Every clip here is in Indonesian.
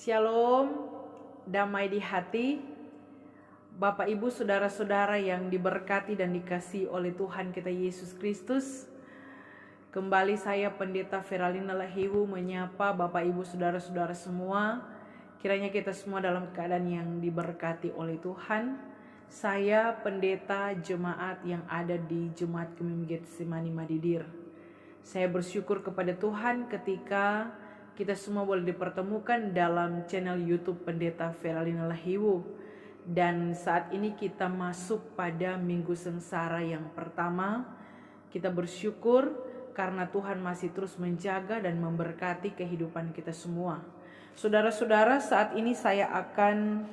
Shalom, damai di hati, Bapak Ibu Saudara-saudara yang diberkati dan dikasihi oleh Tuhan kita Yesus Kristus. Kembali saya Pendeta Feralina Lahiwu menyapa Bapak Ibu Saudara-saudara semua. Kiranya kita semua dalam keadaan yang diberkati oleh Tuhan. Saya pendeta jemaat yang ada di Jemaat Kemim Getsemani Madidir. Saya bersyukur kepada Tuhan ketika kita semua boleh dipertemukan dalam channel YouTube Pendeta Feralina Lahiwu. Dan saat ini kita masuk pada Minggu Sengsara yang pertama. Kita bersyukur karena Tuhan masih terus menjaga dan memberkati kehidupan kita semua. Saudara-saudara, saat ini saya akan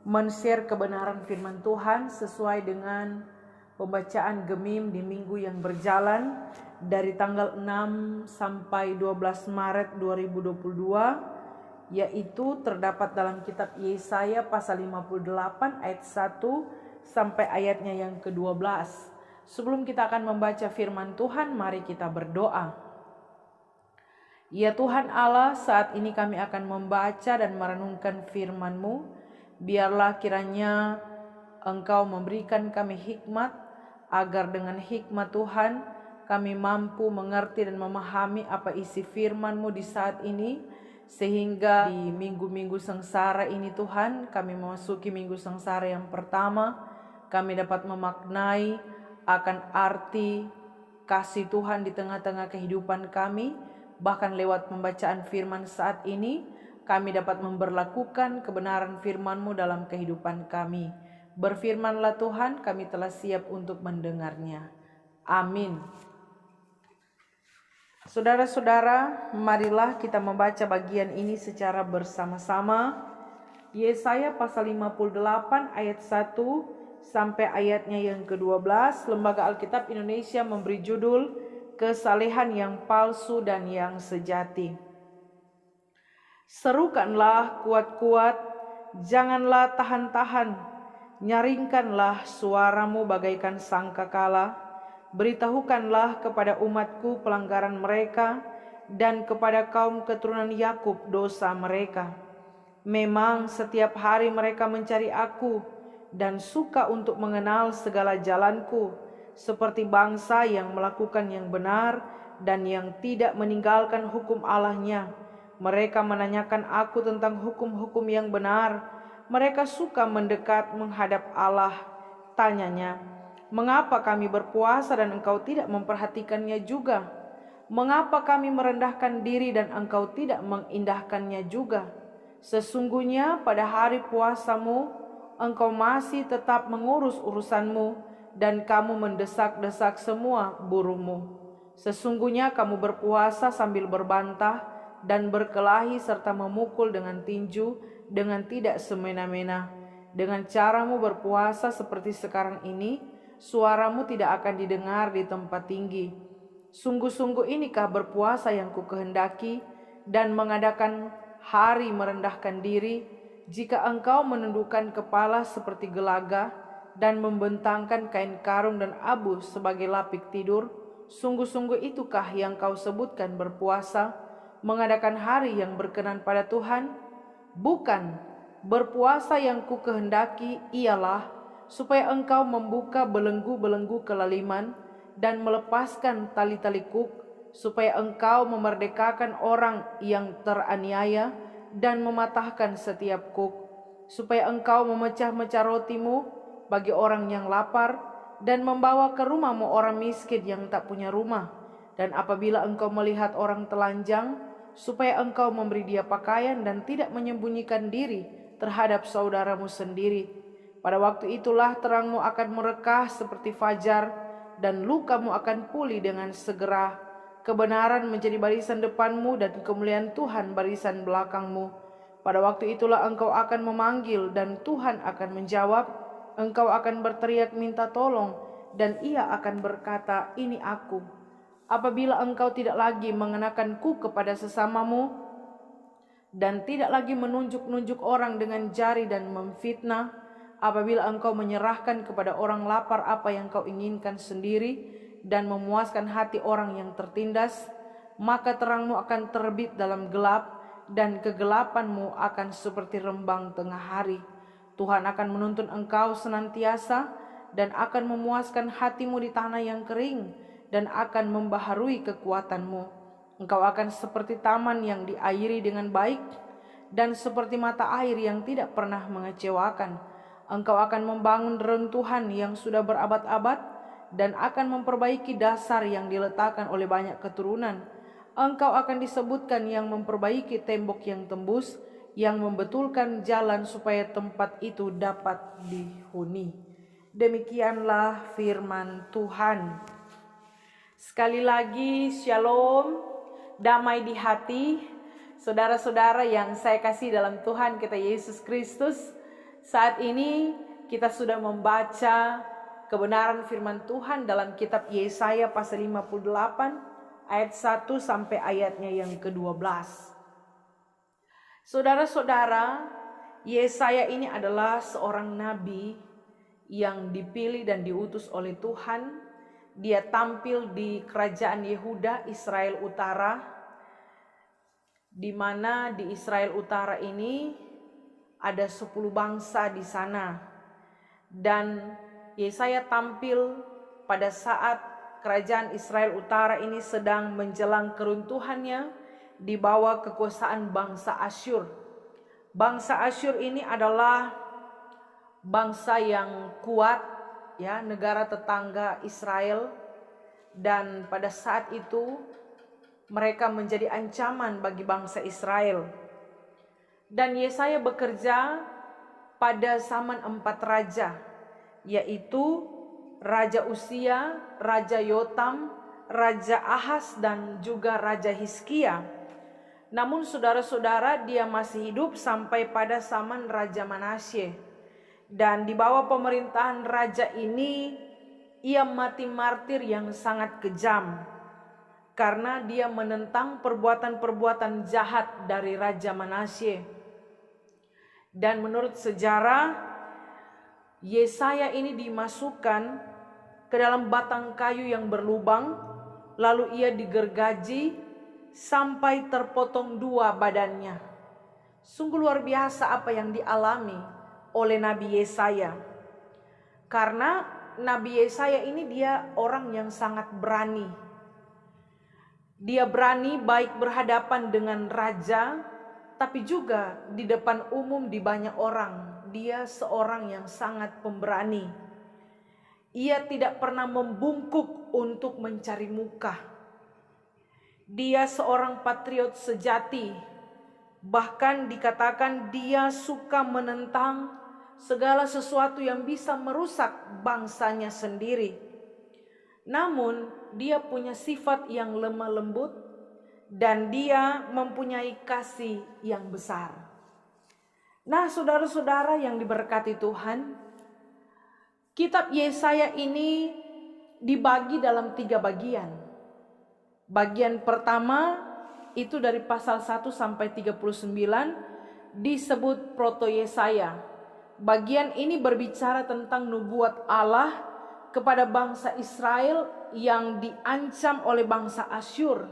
men-share kebenaran firman Tuhan sesuai dengan pembacaan Gemim di minggu yang berjalan dari tanggal 6 sampai 12 Maret 2022, yaitu terdapat dalam kitab Yesaya pasal 58 ayat 1 sampai ayatnya yang ke-12. Sebelum kita akan membaca firman Tuhan, mari kita berdoa. Ya Tuhan Allah, saat ini kami akan membaca dan merenungkan firman-Mu. Biarlah kiranya Engkau memberikan kami hikmat, agar dengan hikmat Tuhan kami mampu mengerti dan memahami apa isi firman-Mu di saat ini. Sehingga di minggu-minggu sengsara ini Tuhan, kami memasuki minggu sengsara yang pertama, kami dapat memaknai akan arti kasih Tuhan di tengah-tengah kehidupan kami. Bahkan lewat pembacaan firman saat ini, kami dapat memberlakukan kebenaran firman-Mu dalam kehidupan kami. Berfirmanlah Tuhan, kami telah siap untuk mendengarnya. Amin. Saudara-saudara, marilah kita membaca bagian ini secara bersama-sama. Yesaya pasal 58 ayat 1 sampai ayatnya yang ke-12. Lembaga Alkitab Indonesia memberi judul Kesalehan yang Palsu dan yang Sejati. Serukanlah kuat-kuat, janganlah tahan-tahan. Nyaringkanlah suaramu bagaikan sangkakala. Beritahukanlah kepada umatku pelanggaran mereka, dan kepada kaum keturunan Yakub dosa mereka. Memang setiap hari mereka mencari aku, dan suka untuk mengenal segala jalanku, seperti bangsa yang melakukan yang benar, dan yang tidak meninggalkan hukum Allahnya. Mereka menanyakan aku tentang hukum-hukum yang benar. Mereka suka mendekat menghadap Allah. Tanyanya, mengapa kami berpuasa dan engkau tidak memperhatikannya juga? Mengapa kami merendahkan diri dan engkau tidak mengindahkannya juga? Sesungguhnya pada hari puasamu, engkau masih tetap mengurus urusanmu, dan kamu mendesak-desak semua burumu. Sesungguhnya kamu berpuasa sambil berbantah dan berkelahi serta memukul dengan tinju dengan tidak semena-mena. Dengan caramu berpuasa seperti sekarang ini, suaramu tidak akan didengar di tempat tinggi. Sungguh-sungguh inikah berpuasa yang kukehendaki, dan mengadakan hari merendahkan diri, jika engkau menundukkan kepala seperti gelaga, dan membentangkan kain karung dan abu sebagai lapik tidur? Sungguh-sungguh itukah yang kau sebutkan berpuasa, mengadakan hari yang berkenan pada Tuhan? Bukan, berpuasa yang kukehendaki ialah supaya engkau membuka belenggu-belenggu kelaliman dan melepaskan tali-tali kuk, supaya engkau memerdekakan orang yang teraniaya dan mematahkan setiap kuk, supaya engkau memecah-mecah rotimu bagi orang yang lapar dan membawa ke rumahmu orang miskin yang tak punya rumah. Dan apabila engkau melihat orang telanjang, supaya engkau memberi dia pakaian dan tidak menyembunyikan diri terhadap saudaramu sendiri. Pada waktu itulah terangmu akan merekah seperti fajar, dan lukamu akan pulih dengan segera. Kebenaran menjadi barisan depanmu, dan kemuliaan Tuhan barisan belakangmu. Pada waktu itulah engkau akan memanggil, dan Tuhan akan menjawab. Engkau akan berteriak minta tolong, dan Ia akan berkata, ini aku. Apabila engkau tidak lagi mengenakan kuk kepada sesamamu, dan tidak lagi menunjuk-nunjuk orang dengan jari dan memfitnah, apabila engkau menyerahkan kepada orang lapar apa yang kau inginkan sendiri, dan memuaskan hati orang yang tertindas, maka terangmu akan terbit dalam gelap, dan kegelapanmu akan seperti rembang tengah hari. Tuhan akan menuntun engkau senantiasa dan akan memuaskan hatimu di tanah yang kering dan akan membaharui kekuatanmu. Engkau akan seperti taman yang diairi dengan baik dan seperti mata air yang tidak pernah mengecewakan. Engkau akan membangun reruntuhan yang sudah berabad-abad dan akan memperbaiki dasar yang diletakkan oleh banyak keturunan. Engkau akan disebutkan yang memperbaiki tembok yang tembus, yang membetulkan jalan supaya tempat itu dapat dihuni. Demikianlah firman Tuhan. Sekali lagi, shalom, damai di hati. Saudara-saudara yang saya kasih dalam Tuhan kita Yesus Kristus, saat ini kita sudah membaca kebenaran firman Tuhan dalam kitab Yesaya pasal 58 ayat 1 sampai ayatnya yang ke-12. Saudara-saudara, Yesaya ini adalah seorang nabi yang dipilih dan diutus oleh Tuhan. Dia tampil di kerajaan Yehuda, Israel Utara, di mana di Israel Utara ini ada 10 bangsa di sana. Dan Yesaya tampil pada saat kerajaan Israel Utara ini sedang menjelang keruntuhannya di bawah kekuasaan bangsa Asyur. Bangsa Asyur ini adalah bangsa yang kuat, ya, negara tetangga Israel, dan pada saat itu mereka menjadi ancaman bagi bangsa Israel. Dan Yesaya bekerja pada zaman 4 raja, yaitu Raja Uzia, Raja Yotam, Raja Ahaz, dan juga Raja Hizkia. Namun saudara-saudara, dia masih hidup sampai pada zaman Raja Manasye. Dan di bawah pemerintahan raja ini, ia mati martir yang sangat kejam, karena dia menentang perbuatan-perbuatan jahat dari Raja Manasye. Dan menurut sejarah, Yesaya ini dimasukkan ke dalam batang kayu yang berlubang, lalu ia digergaji sampai terpotong 2 badannya. Sungguh luar biasa apa yang dialami oleh Nabi Yesaya. Karena Nabi Yesaya ini dia orang yang sangat berani. Dia berani baik berhadapan dengan raja, tapi juga di depan umum di banyak orang. Dia seorang yang sangat pemberani. Ia tidak pernah membungkuk untuk mencari muka. Dia seorang patriot sejati. Bahkan dikatakan dia suka menentang segala sesuatu yang bisa merusak bangsanya sendiri. Namun dia punya sifat yang lemah lembut dan dia mempunyai kasih yang besar. Nah, saudara-saudara yang diberkati Tuhan, kitab Yesaya ini dibagi dalam 3 bagian. Bagian pertama itu dari pasal 1 sampai 39 disebut Proto Yesaya. Bagian ini berbicara tentang nubuat Allah kepada bangsa Israel yang diancam oleh bangsa Asyur,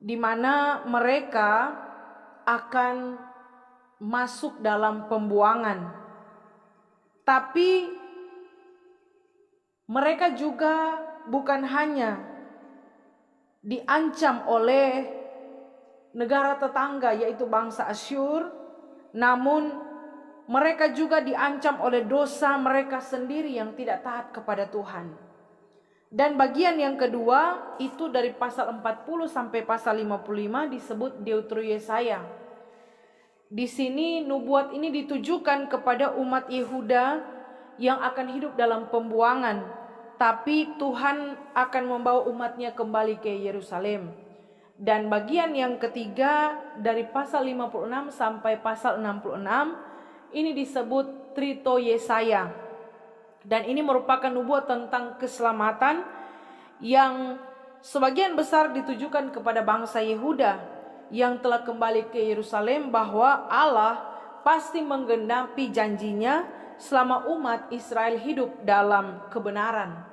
di mana mereka akan masuk dalam pembuangan. Tapi mereka juga bukan hanya diancam oleh negara tetangga yaitu bangsa Asyur, namun mereka juga diancam oleh dosa mereka sendiri yang tidak taat kepada Tuhan. Dan bagian yang kedua itu dari pasal 40 sampai pasal 55 disebut Deutero Yesaya. Di sini nubuat ini ditujukan kepada umat Yehuda yang akan hidup dalam pembuangan, tapi Tuhan akan membawa umatnya kembali ke Yerusalem. Dan bagian yang ketiga dari pasal 56 sampai pasal 66 ini disebut Trito Yesaya. Dan ini merupakan nubuat tentang keselamatan yang sebagian besar ditujukan kepada bangsa Yehuda yang telah kembali ke Yerusalem, bahwa Allah pasti menggenapi janjinya selama umat Israel hidup dalam kebenaran.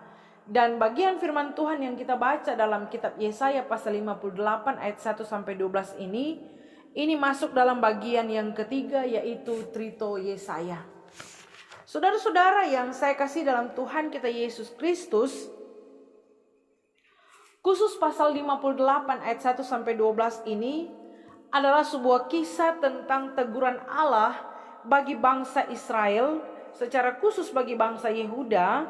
Dan bagian firman Tuhan yang kita baca dalam kitab Yesaya pasal 58 ayat 1 sampai 12 ini Ini masuk dalam bagian yang ketiga, yaitu Trito Yesaya. Saudara-saudara yang saya kasih dalam Tuhan kita Yesus Kristus, khusus pasal 58 ayat 1-12 ini adalah sebuah kisah tentang teguran Allah bagi bangsa Israel, secara khusus bagi bangsa Yehuda,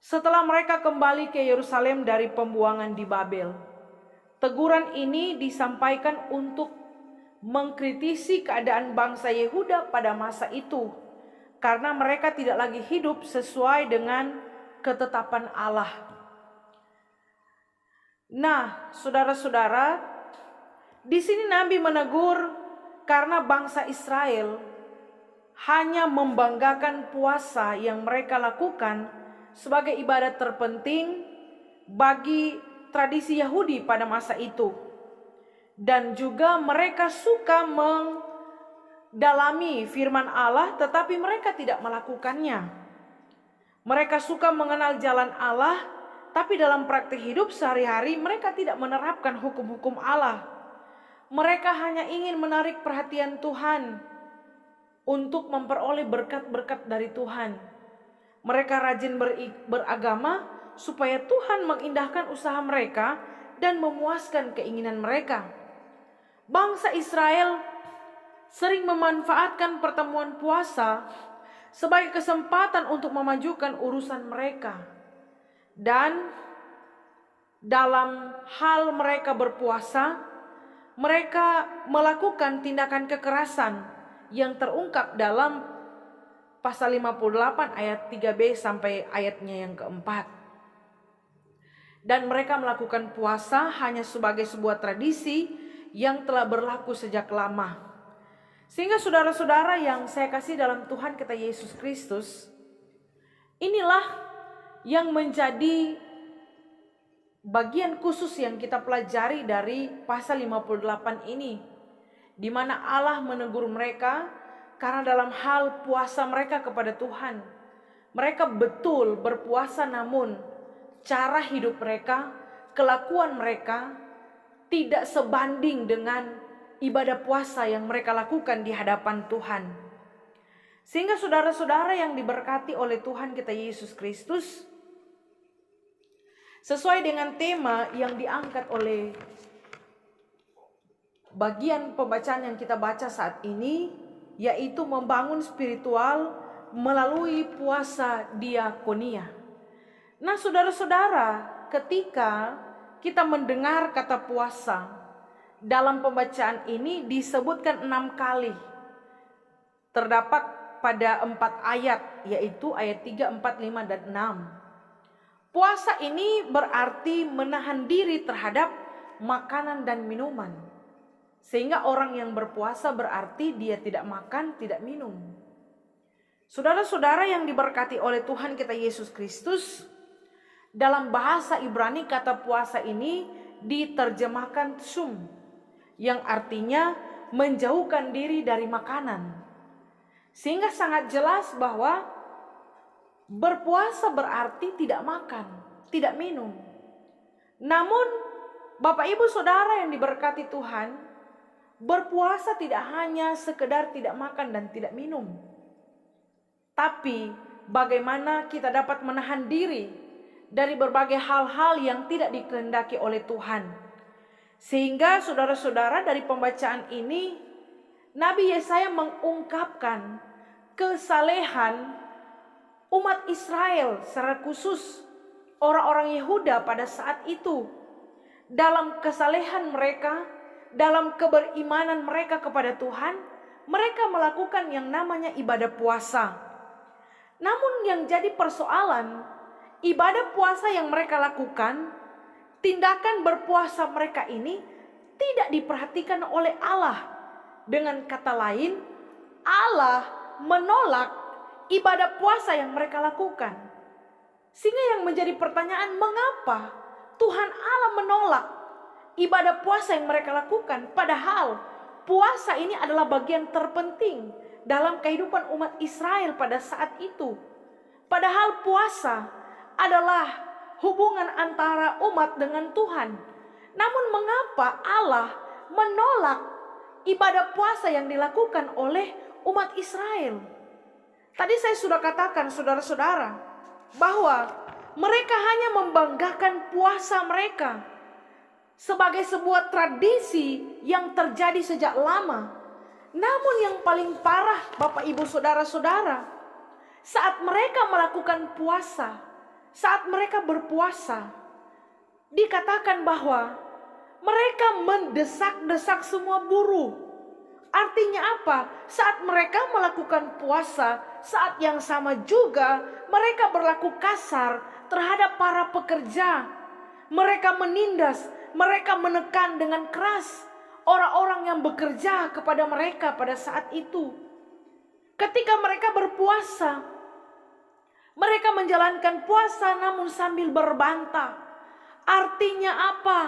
setelah mereka kembali ke Yerusalem dari pembuangan di Babel. Teguran ini disampaikan untuk mengkritisi keadaan bangsa Yehuda pada masa itu, karena mereka tidak lagi hidup sesuai dengan ketetapan Allah. Nah, saudara-saudara, di sini Nabi menegur karena bangsa Israel hanya membanggakan puasa yang mereka lakukan sebagai ibadat terpenting bagi tradisi Yahudi pada masa itu. Dan juga mereka suka mendalami firman Allah, tetapi mereka tidak melakukannya. Mereka suka mengenal jalan Allah, tapi dalam praktik hidup sehari-hari mereka tidak menerapkan hukum-hukum Allah. Mereka hanya ingin menarik perhatian Tuhan untuk memperoleh berkat-berkat dari Tuhan. Mereka rajin beragama supaya Tuhan mengindahkan usaha mereka dan memuaskan keinginan mereka. Bangsa Israel sering memanfaatkan pertemuan puasa sebagai kesempatan untuk memajukan urusan mereka. Dan dalam hal mereka berpuasa, mereka melakukan tindakan kekerasan yang terungkap dalam pasal 58 ayat 3b sampai ayatnya yang keempat. Dan mereka melakukan puasa hanya sebagai sebuah tradisi yang telah berlaku sejak lama. Sehingga saudara-saudara yang saya kasih dalam Tuhan kita Yesus Kristus, inilah yang menjadi bagian khusus yang kita pelajari dari pasal 58 ini, di mana Allah menegur mereka karena dalam hal puasa mereka kepada Tuhan. Mereka betul berpuasa, namun cara hidup mereka, kelakuan mereka tidak sebanding dengan ibadah puasa yang mereka lakukan di hadapan Tuhan. Sehingga saudara-saudara yang diberkati oleh Tuhan kita Yesus Kristus, sesuai dengan tema yang diangkat oleh bagian pembacaan yang kita baca saat ini, yaitu membangun spiritual melalui puasa diakonia. Nah, saudara-saudara, ketika kita mendengar kata puasa, dalam pembacaan ini disebutkan 6 kali. Terdapat pada 4 ayat, yaitu ayat 3, 4, 5, dan 6. Puasa ini berarti menahan diri terhadap makanan dan minuman. Sehingga orang yang berpuasa berarti dia tidak makan, tidak minum. Saudara-saudara yang diberkati oleh Tuhan kita Yesus Kristus, dalam bahasa Ibrani kata puasa ini diterjemahkan tsum, yang artinya menjauhkan diri dari makanan. Sehingga sangat jelas bahwa berpuasa berarti tidak makan, tidak minum. Namun Bapak Ibu Saudara yang diberkati Tuhan, berpuasa tidak hanya sekedar tidak makan dan tidak minum, tapi bagaimana kita dapat menahan diri dari berbagai hal-hal yang tidak dikehendaki oleh Tuhan. Sehingga saudara-saudara, dari pembacaan ini Nabi Yesaya mengungkapkan kesalehan umat Israel, secara khusus orang-orang Yehuda pada saat itu. Dalam kesalehan mereka, dalam keberimanan mereka kepada Tuhan, mereka melakukan yang namanya ibadah puasa. Namun yang jadi persoalan, ibadah puasa yang mereka lakukan, tindakan berpuasa mereka ini tidak diperhatikan oleh Allah. Dengan kata lain, Allah menolak ibadah puasa yang mereka lakukan. Sehingga yang menjadi pertanyaan, mengapa Tuhan Allah menolak ibadah puasa yang mereka lakukan? Padahal puasa ini adalah bagian terpenting dalam kehidupan umat Israel pada saat itu. Padahal puasa adalah hubungan antara umat dengan Tuhan. Namun mengapa Allah menolak ibadah puasa yang dilakukan oleh umat Israel. Tadi saya sudah katakan saudara-saudara bahwa mereka hanya membanggakan puasa mereka sebagai sebuah tradisi yang terjadi sejak lama. Namun yang paling parah Bapak Ibu Saudara-saudara, saat mereka melakukan puasa, saat mereka berpuasa, dikatakan bahwa mereka mendesak-desak semua buruh. Artinya apa? Saat mereka melakukan puasa, saat yang sama juga mereka berlaku kasar terhadap para pekerja. Mereka menindas, mereka menekan dengan keras orang-orang yang bekerja kepada mereka pada saat itu. Ketika mereka berpuasa, mereka menjalankan puasa namun sambil berbantah. Artinya apa?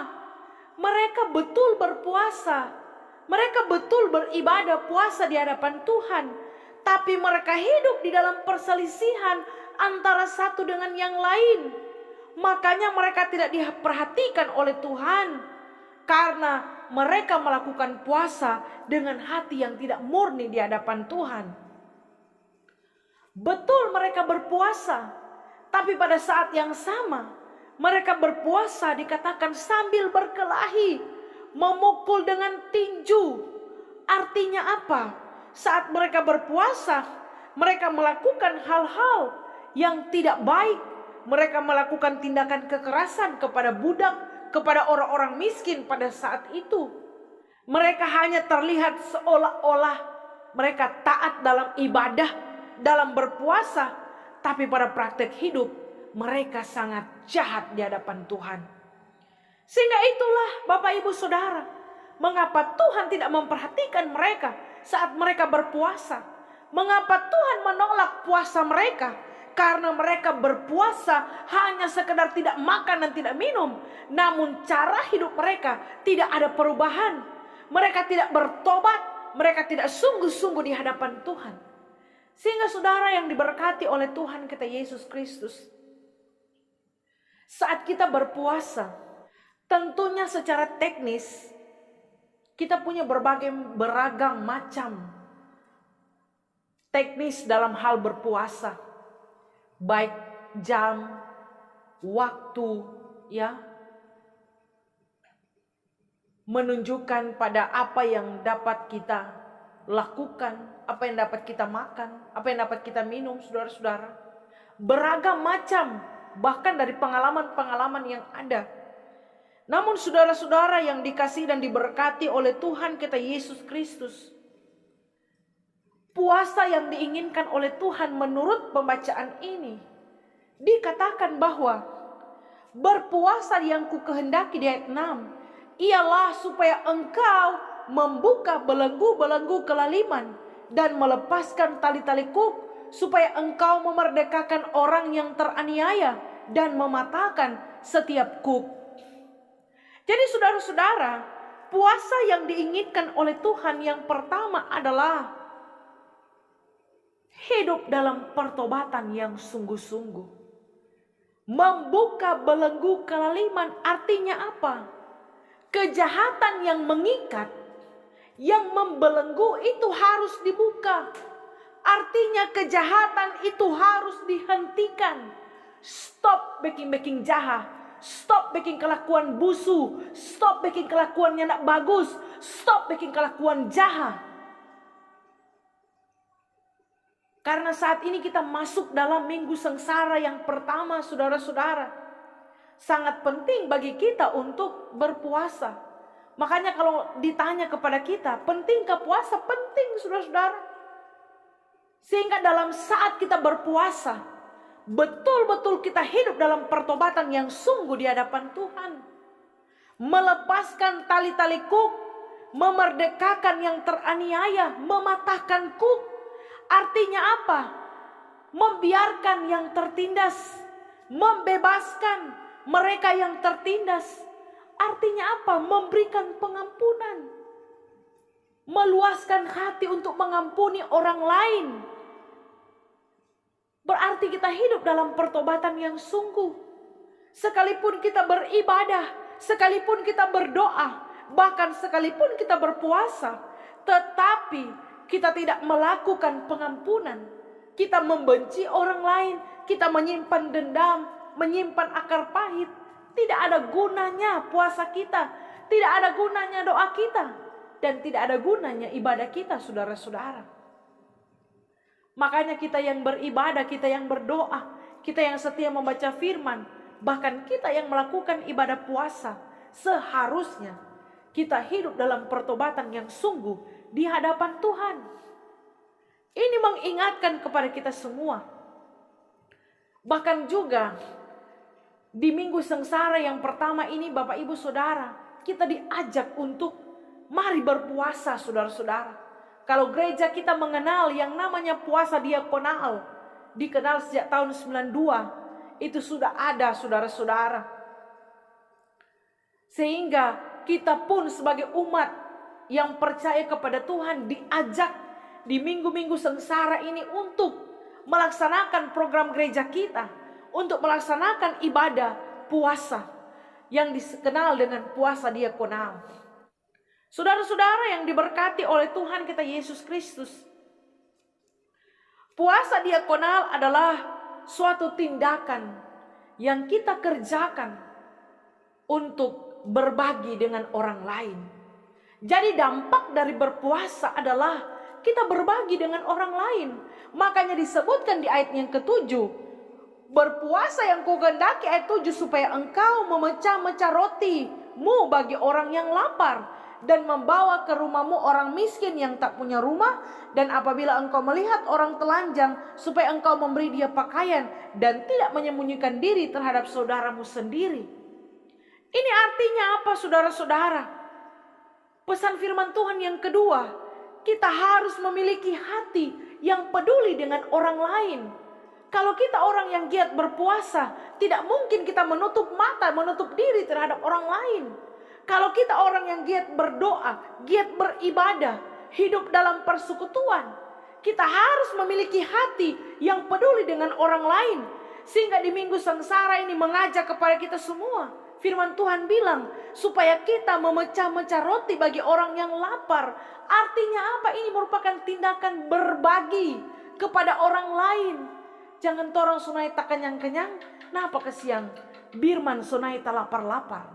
Mereka betul berpuasa, mereka betul beribadah puasa di hadapan Tuhan, tapi mereka hidup di dalam perselisihan antara satu dengan yang lain. Makanya mereka tidak diperhatikan oleh Tuhan, karena mereka melakukan puasa dengan hati yang tidak murni di hadapan Tuhan. Betul mereka berpuasa, tapi pada saat yang sama mereka berpuasa dikatakan sambil berkelahi, memukul dengan tinju. Artinya apa? Saat mereka berpuasa, mereka melakukan hal-hal yang tidak baik. Mereka melakukan tindakan kekerasan kepada budak, kepada orang-orang miskin pada saat itu. Mereka hanya terlihat seolah-olah mereka taat dalam ibadah, dalam berpuasa, tapi pada praktek hidup mereka sangat jahat di hadapan Tuhan. Sehingga itulah Bapak Ibu Saudara, mengapa Tuhan tidak memperhatikan mereka saat mereka berpuasa. Mengapa Tuhan menolak puasa mereka? Karena mereka berpuasa hanya sekedar tidak makan dan tidak minum. Namun cara hidup mereka tidak ada perubahan. Mereka tidak bertobat, mereka tidak sungguh-sungguh di hadapan Tuhan. Sehingga saudara yang diberkati oleh Tuhan kita Yesus Kristus, saat kita berpuasa, tentunya secara teknis kita punya beragam macam teknis dalam hal berpuasa, baik jam, waktu, ya, menunjukkan pada apa yang dapat kita lakukan, apa yang dapat kita makan, apa yang dapat kita minum, saudara-saudara. Beragam macam, bahkan dari pengalaman-pengalaman yang ada. Namun saudara-saudara yang dikasihi dan diberkati oleh Tuhan kita Yesus Kristus, puasa yang diinginkan oleh Tuhan menurut pembacaan ini, dikatakan bahwa berpuasa yang kukehendaki di ayat 6, ialah supaya engkau membuka belenggu-belenggu kelaliman dan melepaskan tali-tali kuk, supaya engkau memerdekakan orang yang teraniaya dan mematahkan setiap kuk. Jadi saudara-saudara, puasa yang diinginkan oleh Tuhan yang pertama adalah hidup dalam pertobatan yang sungguh-sungguh. Membuka belenggu kelaliman artinya apa? Kejahatan yang mengikat, yang membelenggu itu harus dibuka. Artinya kejahatan itu harus dihentikan. Stop baking jahat. Stop baking kelakuan busu. Stop baking kelakuan yang tidak bagus. Stop baking kelakuan jahat. Karena saat ini kita masuk dalam minggu sengsara yang pertama, saudara-saudara. Sangat penting bagi kita untuk berpuasa. Makanya kalau ditanya kepada kita, pentingkah puasa? Penting, saudara-saudara. Sehingga dalam saat kita berpuasa, betul-betul kita hidup dalam pertobatan yang sungguh di hadapan Tuhan. Melepaskan tali-tali kuk, memerdekakan yang teraniaya, mematahkan kuk. Artinya apa? Membiarkan yang tertindas, membebaskan mereka yang tertindas. Artinya apa? Memberikan pengampunan, meluaskan hati untuk mengampuni orang lain. Berarti kita hidup dalam pertobatan yang sungguh. Sekalipun kita beribadah, sekalipun kita berdoa, Bahkan sekalipun kita berpuasa, tetapi kita tidak melakukan pengampunan, kita membenci orang lain, kita menyimpan dendam, menyimpan akar pahit, tidak ada gunanya puasa kita, tidak ada gunanya doa kita, dan tidak ada gunanya ibadah kita, saudara-saudara. Makanya kita yang beribadah, kita yang berdoa, kita yang setia membaca firman, bahkan kita yang melakukan ibadah puasa, seharusnya kita hidup dalam pertobatan yang sungguh di hadapan Tuhan. Ini mengingatkan kepada kita semua. Bahkan juga di minggu sengsara yang pertama ini, Bapak Ibu Saudara, kita diajak untuk mari berpuasa, saudara-saudara. Kalau gereja kita mengenal yang namanya puasa diakonal, dikenal sejak tahun 92, itu sudah ada, saudara-saudara. Sehingga kita pun sebagai umat yang percaya kepada Tuhan diajak di minggu-minggu sengsara ini untuk melaksanakan program gereja kita, untuk melaksanakan ibadah puasa yang dikenal dengan puasa diakonal. Saudara-saudara yang diberkati oleh Tuhan kita Yesus Kristus, puasa diakonal adalah suatu tindakan yang kita kerjakan untuk berbagi dengan orang lain. Jadi dampak dari berpuasa adalah kita berbagi dengan orang lain. Makanya disebutkan di ayat yang ke-7, berpuasa yang kugendaki, ayat 7, supaya engkau memecah-mecah rotimu bagi orang yang lapar, dan membawa ke rumahmu orang miskin yang tak punya rumah. Dan apabila engkau melihat orang telanjang, supaya engkau memberi dia pakaian, dan tidak menyembunyikan diri terhadap saudaramu sendiri. Ini artinya apa, saudara-saudara? Pesan firman Tuhan yang kedua, kita harus memiliki hati yang peduli dengan orang lain. Kalau kita orang yang giat berpuasa, tidak mungkin kita menutup mata, menutup diri terhadap orang lain. Kalau kita orang yang giat berdoa, giat beribadah, hidup dalam persekutuan, kita harus memiliki hati yang peduli dengan orang lain. Sehingga di minggu sengsara ini mengajak kepada kita semua. Firman Tuhan bilang, supaya kita memecah-mecah roti bagi orang yang lapar. Artinya apa? Ini merupakan tindakan berbagi kepada orang lain. Jangan torang sunai tak kenyang-kenyang, napa kesiang birman sunai tak lapar-lapar.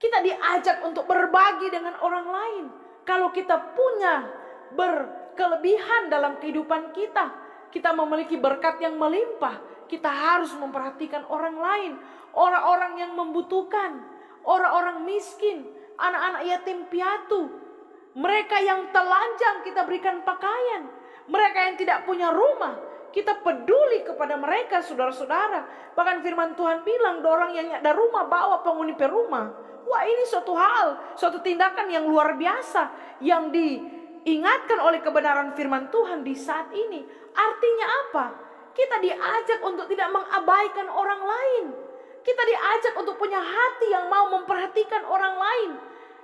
Kita diajak untuk berbagi dengan orang lain. Kalau kita punya berkelebihan dalam kehidupan kita, kita memiliki berkat yang melimpah, kita harus memperhatikan orang lain, orang-orang yang membutuhkan, orang-orang miskin, anak-anak yatim piatu, mereka yang telanjang kita berikan pakaian, mereka yang tidak punya rumah, kita peduli kepada mereka, saudara-saudara. Bahkan firman Tuhan bilang, dorang yang ada rumah bawa penghuni perumah. Wah, ini suatu hal, suatu tindakan yang luar biasa yang diingatkan oleh kebenaran firman Tuhan di saat ini. Artinya apa? Kita diajak untuk tidak mengabaikan orang lain. Kita diajak untuk punya hati yang mau memperhatikan orang lain.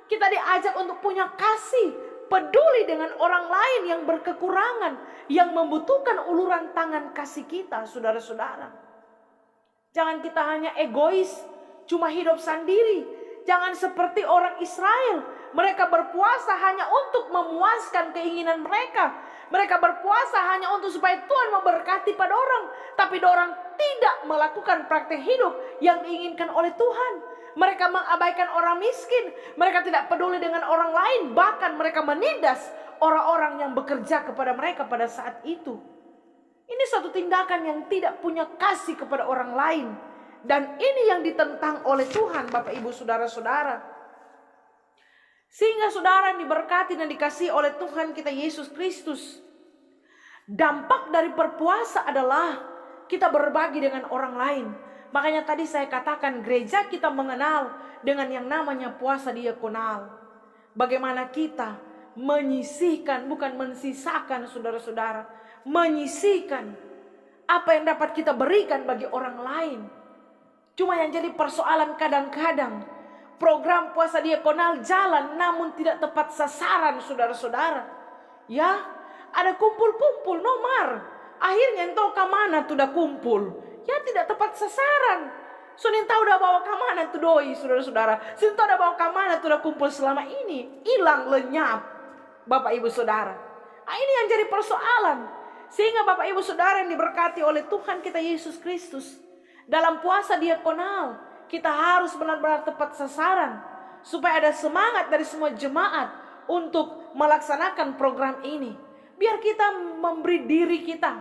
Kita diajak untuk punya kasih, peduli dengan orang lain yang berkekurangan, yang membutuhkan uluran tangan kasih kita, saudara-saudara. Jangan kita hanya egois, cuma hidup sendiri. Jangan seperti orang Israel. Mereka berpuasa hanya untuk memuaskan keinginan mereka. Mereka berpuasa hanya untuk supaya Tuhan memberkati pada orang. Tapi orang tidak melakukan praktek hidup yang diinginkan oleh Tuhan. Mereka mengabaikan orang miskin. Mereka tidak peduli dengan orang lain. Bahkan mereka menindas orang-orang yang bekerja kepada mereka pada saat itu. Ini suatu tindakan yang tidak punya kasih kepada orang lain. Dan ini yang ditentang oleh Tuhan, Bapak Ibu Saudara-saudara. Sehingga saudara diberkati dan dikasihi oleh Tuhan kita Yesus Kristus. Dampak dari berpuasa adalah kita berbagi dengan orang lain. Makanya tadi saya katakan gereja kita mengenal dengan yang namanya puasa diakonal. Bagaimana kita menyisihkan, bukan mensisakan, saudara-saudara. Menyisihkan apa yang dapat kita berikan bagi orang lain. Cuma yang jadi persoalan kadang-kadang program puasa diakonal jalan namun tidak tepat sasaran, saudara-saudara. Ya, ada kumpul-kumpul nomar. Akhirnya entah ke mana sudah kumpul. Ya, tidak tepat sasaran. Sunin tahu udah bawa kemana tuh doi, saudara-saudara. Sunin tahu udah bawa kemana tuh udah kumpul selama ini. Hilang, lenyap, Bapak Ibu Saudara. Ini yang jadi persoalan. Sehingga Bapak Ibu Saudara yang diberkati oleh Tuhan kita Yesus Kristus, dalam puasa diakonal, kita harus benar-benar tepat sasaran. Supaya ada semangat dari semua jemaat untuk melaksanakan program ini. Biar kita memberi diri kita,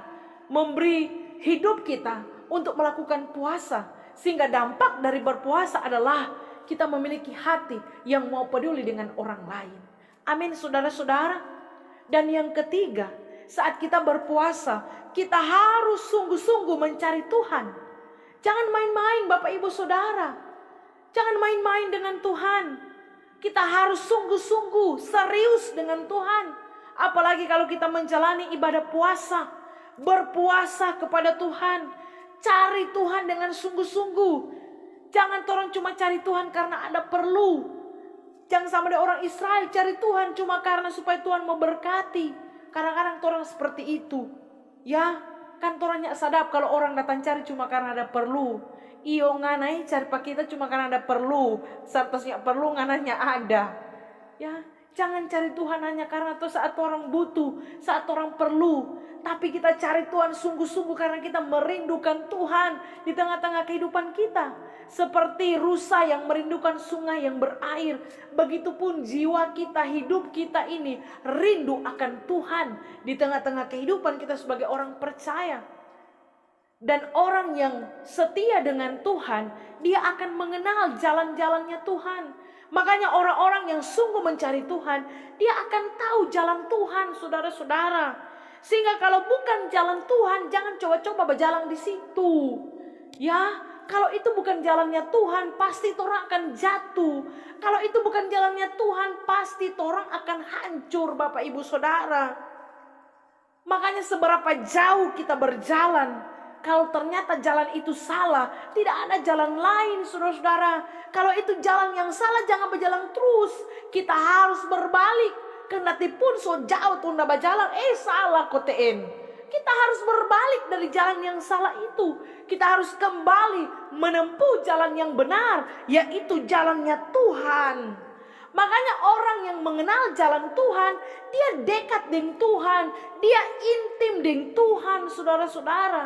memberi hidup kita untuk melakukan puasa. Sehingga dampak dari berpuasa adalah kita memiliki hati yang mau peduli dengan orang lain. Amin, saudara-saudara. Dan yang ketiga, saat kita berpuasa, kita harus sungguh-sungguh mencari Tuhan. Jangan main-main Bapak Ibu Saudara. Jangan main-main dengan Tuhan. Kita harus sungguh-sungguh serius dengan Tuhan. Apalagi kalau kita menjalani ibadah puasa. Berpuasa kepada Tuhan. Cari Tuhan dengan sungguh-sungguh. Jangan orang cuma cari Tuhan karena ada perlu. Jangan sama dengan orang Israel cari Tuhan cuma karena supaya Tuhan memberkati. Kadang-kadang orang seperti itu. Ya, kan orangnya sadap kalau orang datang cari cuma karena ada perlu. Iyo nganai cari pak kita cuma karena ada perlu. Seharusnya perlu ngananya ada. Ya, jangan cari Tuhan hanya karena tuh saat orang butuh, saat orang perlu. Tapi kita cari Tuhan sungguh-sungguh karena kita merindukan Tuhan di tengah-tengah kehidupan kita. Seperti rusa yang merindukan sungai yang berair. Begitupun jiwa kita, hidup kita ini rindu akan Tuhan di tengah-tengah kehidupan kita sebagai orang percaya. Dan orang yang setia dengan Tuhan, dia akan mengenal jalan-jalannya Tuhan. Makanya orang-orang yang sungguh mencari Tuhan, dia akan tahu jalan Tuhan, saudara-saudara. Sehingga kalau bukan jalan Tuhan, jangan coba-coba berjalan di situ. Ya, kalau itu bukan jalannya Tuhan, pasti orang akan jatuh. Kalau itu bukan jalannya Tuhan, pasti orang akan hancur, Bapak Ibu Saudara. Makanya seberapa jauh kita berjalan, kalau ternyata jalan itu salah, tidak ada jalan lain, saudara-saudara. Kalau itu jalan yang salah, jangan berjalan terus. Kita harus berbalik. Kendati pun so jauh tunda berjalan, salah koteen. Kita harus berbalik dari jalan yang salah itu. Kita harus kembali menempuh jalan yang benar, yaitu jalannya Tuhan. Makanya orang yang mengenal jalan Tuhan, dia dekat dengan Tuhan, dia intim dengan Tuhan, saudara-saudara.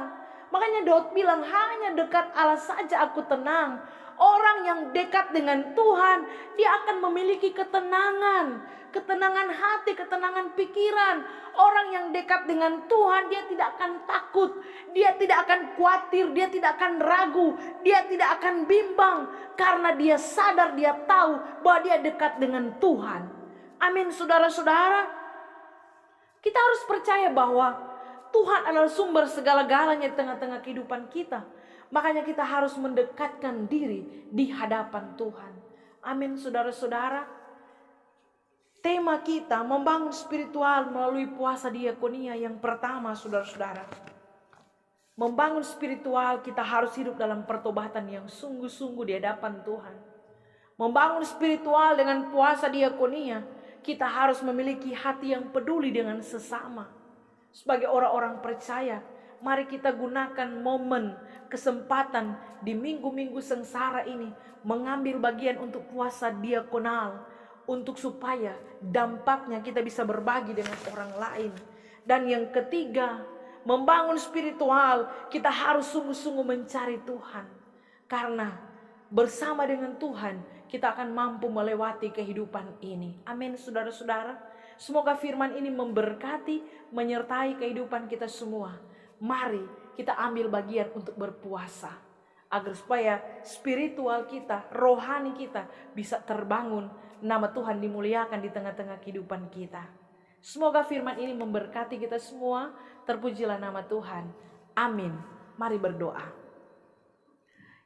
Makanya Daud bilang, hanya dekat Allah saja aku tenang. Orang yang dekat dengan Tuhan, dia akan memiliki ketenangan. Ketenangan hati, ketenangan pikiran. Orang yang dekat dengan Tuhan, dia tidak akan takut. Dia tidak akan khawatir, dia tidak akan ragu. Dia tidak akan bimbang. Karena dia sadar, dia tahu bahwa dia dekat dengan Tuhan. Amin, saudara-saudara. Kita harus percaya bahwa Tuhan adalah sumber segala-galanya di tengah-tengah kehidupan kita. Makanya kita harus mendekatkan diri di hadapan Tuhan. Amin, saudara-saudara. Tema kita membangun spiritual melalui puasa diakonia yang pertama, saudara-saudara. Membangun spiritual, kita harus hidup dalam pertobatan yang sungguh-sungguh di hadapan Tuhan. Membangun spiritual dengan puasa diakonia, kita harus memiliki hati yang peduli dengan sesama. Sebagai orang-orang percaya, mari kita gunakan momen, kesempatan di minggu-minggu sengsara ini mengambil bagian untuk puasa diakonal, untuk supaya dampaknya kita bisa berbagi dengan orang lain. Dan yang ketiga, membangun spiritual, kita harus sungguh-sungguh mencari Tuhan. Karena bersama dengan Tuhan kita akan mampu melewati kehidupan ini. Amin, saudara-saudara. Semoga firman ini memberkati, menyertai kehidupan kita semua. Mari kita ambil bagian untuk berpuasa, agar supaya spiritual kita, rohani kita bisa terbangun, nama Tuhan dimuliakan di tengah-tengah kehidupan kita. Semoga firman ini memberkati kita semua. Terpujilah nama Tuhan. Amin. Mari berdoa.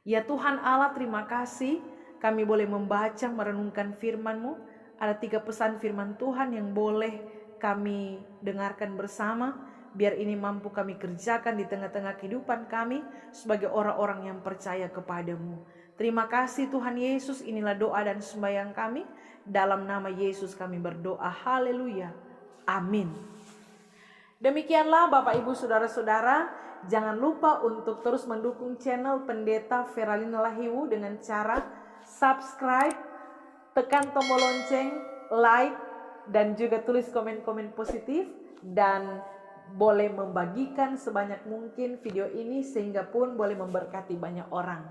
Ya Tuhan Allah, terima kasih kami boleh membaca, merenungkan firman-Mu. Ada 3 pesan firman Tuhan yang boleh kami dengarkan bersama. Biar ini mampu kami kerjakan di tengah-tengah kehidupan kami sebagai orang-orang yang percaya kepadamu. Terima kasih Tuhan Yesus, inilah doa dan sembahyang kami. Dalam nama Yesus kami berdoa, haleluya, amin. Demikianlah Bapak Ibu Saudara-saudara jangan lupa untuk terus mendukung channel Pendeta Feralina Lahiwu dengan cara subscribe, tekan tombol lonceng, like, dan juga tulis komen-komen positif, dan boleh membagikan sebanyak mungkin video ini sehingga pun boleh memberkati banyak orang.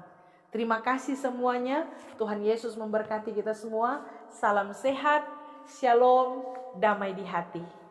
Terima kasih semuanya. Tuhan Yesus memberkati kita semua. Salam sehat, shalom, damai di hati.